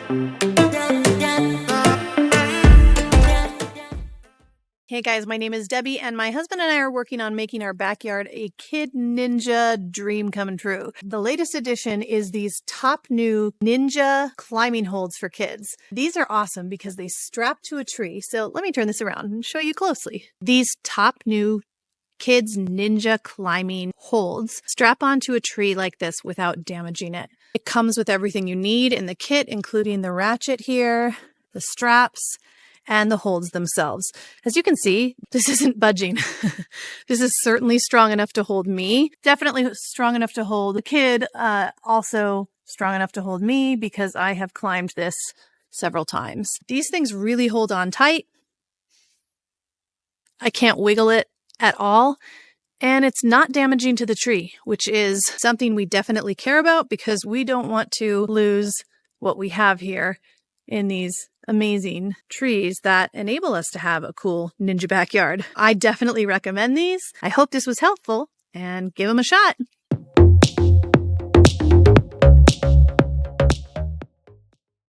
Hey guys, my name is Debbie and my husband and I are working on making our backyard a kid ninja dream come true. The latest addition is these TOPNEW ninja climbing holds for kids. These are awesome because they strap to a tree. So let me turn this around and show you closely. These TOPNEW kids ninja climbing holds strap onto a tree like this without damaging it. It comes with everything you need in the kit, including the ratchet here, the straps, and the holds themselves. As you can see, this isn't budging. This is certainly strong enough to hold me. Definitely strong enough to hold the kid. Also strong enough to hold me because I have climbed this several times. These things really hold on tight. I can't wiggle it at all. And it's not damaging to the tree, which is something we definitely care about because we don't want to lose what we have here in these amazing trees that enable us to have a cool ninja backyard. I definitely recommend these. I hope this was helpful and give them a shot.